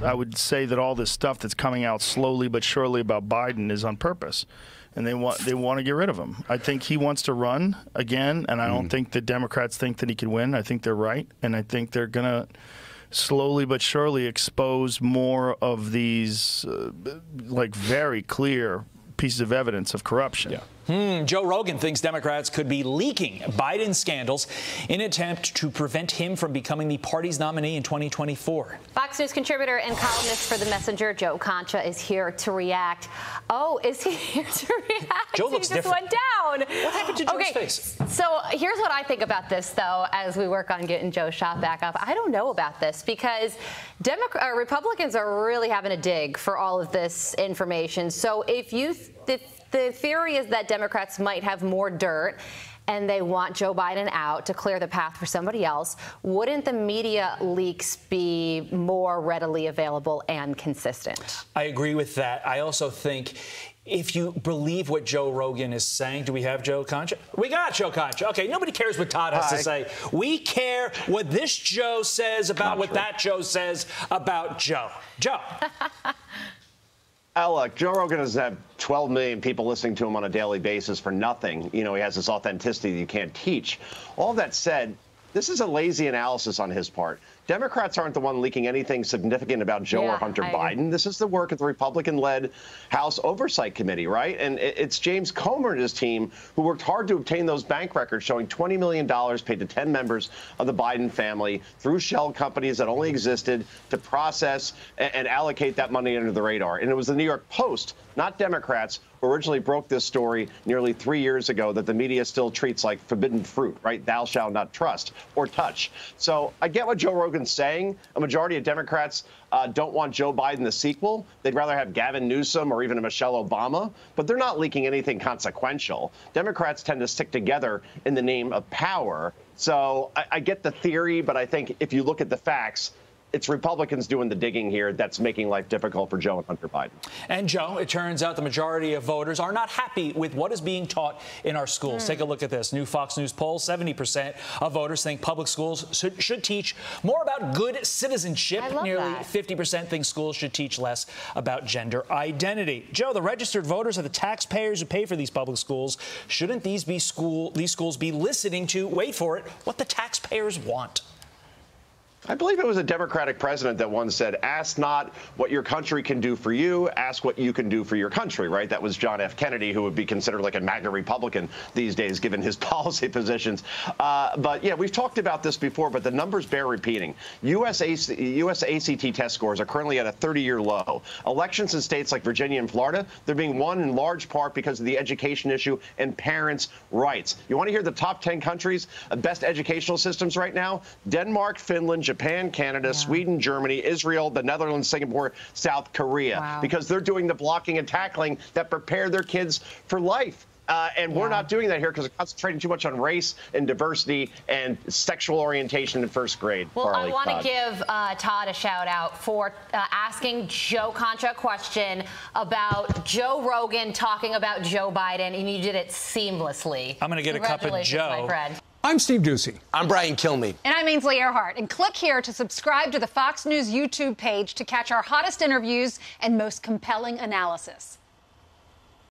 I would say that all this stuff that's coming out slowly but surely about Biden is on purpose, and they want to get rid of him. I think he wants to run again, and I don't think the Democrats think that he can win. I think they're right, and I think they're gonna slowly but surely expose more of these like very clear pieces of evidence of corruption. Yeah. Joe Rogan thinks Democrats could be leaking Biden scandals in an attempt to prevent him from becoming the party's nominee in 2024. Fox News contributor and columnist for The Messenger, Joe Concha, is here to react. Oh, is he here to react? Joe looks different. Went down. What happened to Joe's face? So here's what I think about this, though, as we work on getting Joe's shot back up. I don't know about this because Republicans are really having a dig for all of this information. So if the theory is that Democrats might have more dirt and they want Joe Biden out to clear the path for somebody else. Wouldn't the media leaks be more readily available and consistent? I agree with that. I also think if you believe what Joe Rogan is saying, do we have Joe Concha? We got Joe Concha. Okay, nobody cares what Todd has to say. We care what this Joe says about what that Joe says about Joe. Joe. Look, Joe Rogan has had 12 million people listening to him on a daily basis for nothing. You know, he has this authenticity that you can't teach. All that said, this is a lazy analysis on his part. Democrats aren't the one leaking anything significant about Joe or Hunter Biden. This is the work of the Republican-led House Oversight Committee, right? And it's James Comer and his team who worked hard to obtain those bank records showing $20 million paid to 10 members of the Biden family through shell companies that only existed to process and allocate that money under the radar. And it was the New York Post, not Democrats, who originally broke this story nearly 3 years ago that the media still treats like forbidden fruit, right? Thou shalt not trust or touch. So I get what Joe Rogan's saying. A majority of Democrats don't want Joe Biden the sequel. They'd rather have Gavin Newsom or even a Michelle Obama, but they're not leaking anything consequential. Democrats tend to stick together in the name of power. So I get the theory, but I think if you look at the facts, it's Republicans doing the digging here that's making life difficult for Joe and Hunter Biden. And, Joe, it turns out the majority of voters are not happy with what is being taught in our schools. Take a look at this. New Fox News poll, 70% of voters think public schools should teach more about good citizenship. Nearly 50% think schools should teach less about gender identity. Joe, the registered voters are the taxpayers who pay for these public schools. Shouldn't these schools be listening to, wait for it, what the taxpayers want? I believe it was a Democratic president that once said, ask not what your country can do for you, ask what you can do for your country, right? That was John F. Kennedy, who would be considered like a MAGA Republican these days, given his policy positions. But, yeah, we've talked about this before, but the numbers bear repeating. U.S. ACT test scores are currently at a 30-year low. Elections in states like Virginia and Florida, they're being won in large part because of the education issue and parents' rights. You want to hear the top 10 countries of best educational systems right now? Denmark, Finland, Japan, Canada, Sweden, Germany, Israel, the Netherlands, Singapore, South Korea, because they're doing the blocking and tackling that prepare their kids for life. And we're not doing that here because we're concentrating too much on race and diversity and sexual orientation in first grade. Well, I want to give Todd a shout out for asking Joe Concha a question about Joe Rogan talking about Joe Biden, and you did it seamlessly. I'm going to get a cup of Joe. My friend. I'm Steve Ducey. I'm Brian Kilmeade. And I'm Ainsley Earhart. And click here to subscribe to the Fox News YouTube page to catch our hottest interviews and most compelling analysis.